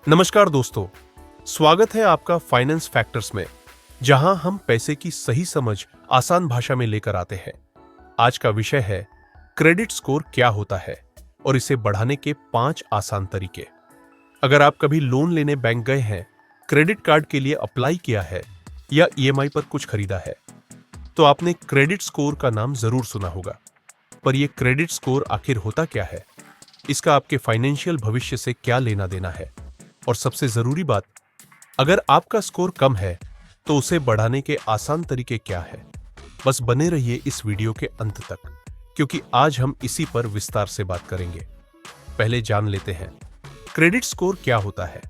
नमस्कार दोस्तों, स्वागत है आपका फाइनेंस फैक्टर्स में, जहां हम पैसे की सही समझ आसान भाषा में लेकर आते हैं। आज का विषय है क्रेडिट स्कोर क्या होता है और इसे बढ़ाने के 5 आसान तरीके। अगर आप कभी लोन लेने बैंक गए हैं, क्रेडिट कार्ड के लिए अप्लाई किया है या ईएमआई पर कुछ खरीदा है, तो आपने क्रेडिट स्कोर का नाम जरूर सुना होगा। पर यह क्रेडिट स्कोर आखिर होता क्या है, इसका आपके फाइनेंशियल भविष्य से क्या लेना देना है, और सबसे जरूरी बात, अगर आपका स्कोर कम है तो उसे बढ़ाने के आसान तरीके क्या है। बस बने रहिए इस वीडियो के अंत तक, क्योंकि आज हम इसी पर विस्तार से बात करेंगे। पहले जान लेते हैं क्रेडिट स्कोर क्या होता है।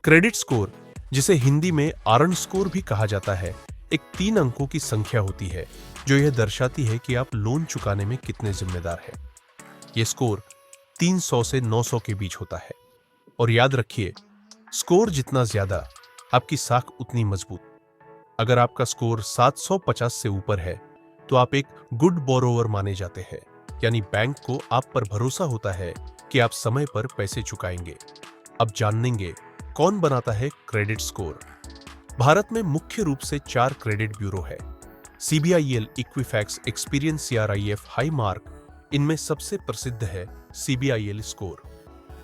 क्रेडिट स्कोर, जिसे हिंदी में आरएन स्कोर भी कहा जाता है, एक 3 अंकों की संख्या होती है जो यह दर्शाती है कि आप लोन चुकाने में कितने जिम्मेदार हैं। यह स्कोर 300 से 900 के बीच होता है। और याद रखिए, स्कोर जितना ज्यादा, आपकी साख उतनी मजबूत। अगर आपका स्कोर 750 से ऊपर है तो आप एक गुड बोरोवर माने जाते हैं, यानी बैंक को आप पर भरोसा होता है कि आप समय पर पैसे चुकाएंगे। अब जानेंगे कौन बनाता है क्रेडिट स्कोर। भारत में मुख्य रूप से 4 क्रेडिट ब्यूरो है: CBIL, Equifax, Experian, CRIF, high mark. इनमें सबसे प्रसिद्ध है सीबीआईएल स्कोर।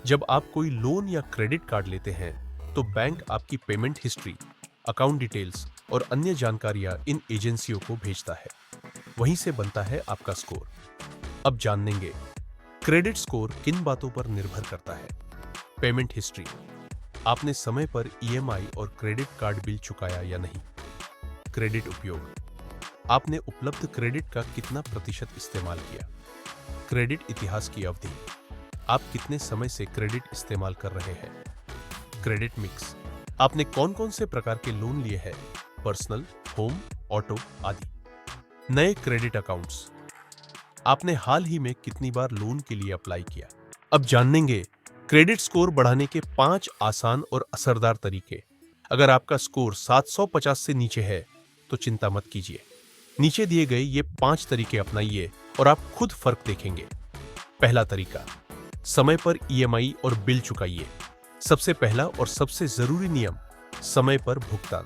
जब आप कोई लोन या क्रेडिट कार्ड लेते हैं तो बैंक आपकी पेमेंट हिस्ट्री, अकाउंट डिटेल्स और अन्य जानकारियां इन एजेंसियों को भेजता है। वहीं से बनता है आपका स्कोर। अब जानेंगे क्रेडिट स्कोर किन बातों पर निर्भर करता है। पेमेंट हिस्ट्री, आपने समय पर ईएमआई और क्रेडिट कार्ड बिल चुकाया या नहीं। क्रेडिट उपयोग, आपने उपलब्ध क्रेडिट का कितना प्रतिशत इस्तेमाल किया। क्रेडिट इतिहास की अवधि, आप कितने समय से क्रेडिट इस्तेमाल कर रहे हैं। क्रेडिट मिक्स, आपने कौन कौन से प्रकार के लोन लिए हैं, पर्सनल, होम, ऑटो आदि। नए क्रेडिट अकाउंट्स, आपने हाल ही में कितनी बार लोन के लिए अप्लाई किया। अब जानेंगे क्रेडिट स्कोर बढ़ाने के 5 आसान और असरदार तरीके। अगर आपका स्कोर 750 से नीचे है तो चिंता मत कीजिए। नीचे दिए गए ये 5 तरीके अपनाइए और आप खुद फर्क देखेंगे। पहला तरीका, समय पर ईएमआई और बिल चुकाइए। सबसे पहला और सबसे जरूरी नियम, समय पर भुगतान।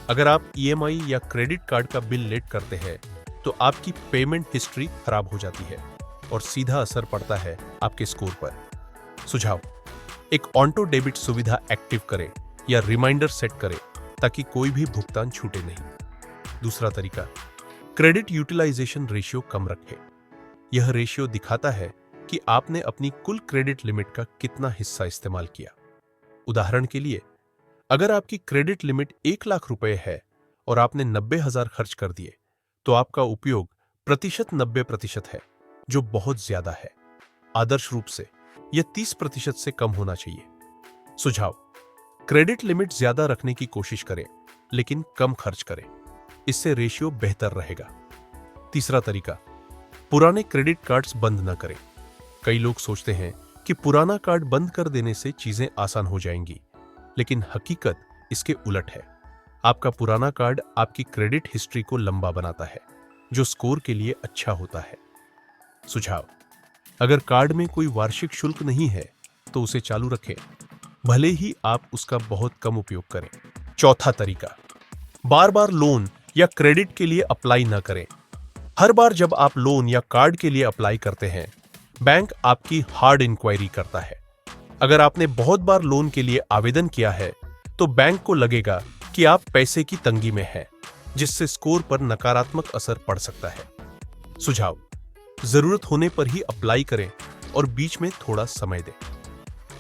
अगर आप ईएमआई या क्रेडिट कार्ड का बिल लेट करते हैं तो आपकी पेमेंट हिस्ट्री खराब हो जाती है और सीधा असर पड़ता है आपके स्कोर पर। सुझाव, एक ऑटो डेबिट सुविधा एक्टिव करें या रिमाइंडर सेट करें ताकि कोई भी भुगतान छूटे नहीं। दूसरा तरीका, क्रेडिट यूटिलाइजेशन रेशियो कम रखें। यह रेशियो दिखाता है कि आपने अपनी कुल क्रेडिट लिमिट का कितना हिस्सा इस्तेमाल किया। उदाहरण के लिए, अगर आपकी क्रेडिट लिमिट 1 लाख रुपए है और आपने 90,000 खर्च कर दिए, तो आपका उपयोग प्रतिशत 90% है, जो बहुत ज्यादा है। आदर्श रूप से यह 30% से कम होना चाहिए। सुझाव, क्रेडिट लिमिट ज्यादा रखने की कोशिश करें, लेकिन कम खर्च करें। इससे रेशियो बेहतर रहेगा। तीसरा तरीका, पुराने क्रेडिट कार्ड्स बंद न करें। कई लोग सोचते हैं कि पुराना कार्ड बंद कर देने से चीजें आसान हो जाएंगी, लेकिन हकीकत इसके उलट है। आपका पुराना कार्ड आपकी क्रेडिट हिस्ट्री को लंबा बनाता है, जो स्कोर के लिए अच्छा होता है। सुझाव, अगर कार्ड में कोई वार्षिक शुल्क नहीं है तो उसे चालू रखें, भले ही आप उसका बहुत कम उपयोग करें। चौथा तरीका, बार बार लोन या क्रेडिट के लिए अप्लाई न करें। हर बार जब आप लोन या कार्ड के लिए अप्लाई करते हैं, बैंक आपकी हार्ड इंक्वायरी करता है। अगर आपने बहुत बार लोन के लिए आवेदन किया है तो बैंक को लगेगा कि आप पैसे की तंगी में हैं, जिससे स्कोर पर नकारात्मक असर पड़ सकता है। सुझाव, जरूरत होने पर ही अप्लाई करें और बीच में थोड़ा समय दें।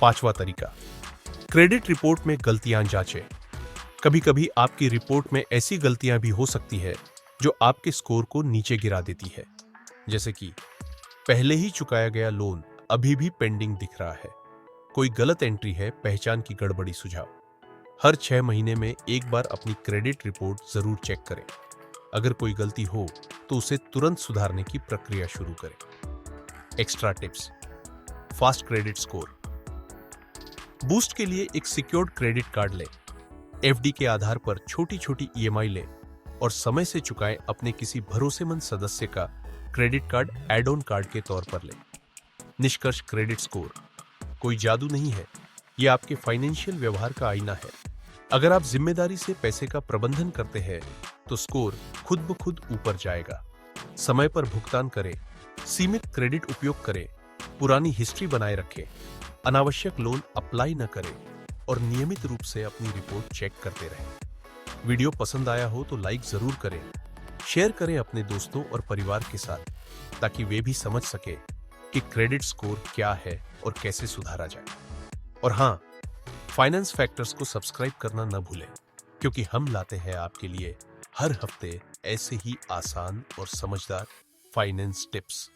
पांचवा तरीका, क्रेडिट रिपोर्ट में गलतियां जांचें। कभी कभी आपकी रिपोर्ट में ऐसी गलतियां भी हो सकती है जो आपके स्कोर को नीचे गिरा देती है, जैसे कि पहले ही चुकाया गया लोन अभी भी पेंडिंग दिख रहा है, कोई गलत एंट्री है, पहचान की गड़बड़ी। सुझाव, हर 6 महीने में एक बार अपनी क्रेडिट रिपोर्ट जरूर चेक करें। अगर कोई गलती हो तो उसे तुरंत सुधारने की प्रक्रिया शुरू करें। Extra tips, fast credit score boost के लिए एक सिक्योर्ड क्रेडिट कार्ड लें। एफडी के आधार पर छोटी छोटी ईएमआई लें और समय से चुकाएं। अपने किसी भरोसेमंद सदस्य का credit card add on card के तौर पर लें। निष्कर्ष, क्रेडिट स्कोर कोई जादू नहीं है, ये आपके फाइनेंशियल व्यवहार का आईना है। अगर आप जिम्मेदारी से पैसे का प्रबंधन करते हैं तो स्कोर खुद ब खुद ऊपर जाएगा। समय पर भुगतान करें, सीमित क्रेडिट उपयोग करें, पुरानी हिस्ट्री बनाए रखें, अनावश्यक लोन अप्लाई न करें और नियमित रूप से अपनी रिपोर्ट चेक करते रहें। वीडियो पसंद आया हो तो लाइक जरूर करें, शेयर करें अपने दोस्तों और परिवार के साथ ताकि वे भी समझ सके कि क्रेडिट स्कोर क्या है और कैसे सुधारा जाए। और हाँ, फाइनेंस फैक्टर्स को सब्सक्राइब करना न भूलें, क्योंकि हम लाते हैं आपके लिए हर हफ्ते ऐसे ही आसान और समझदार फाइनेंस टिप्स।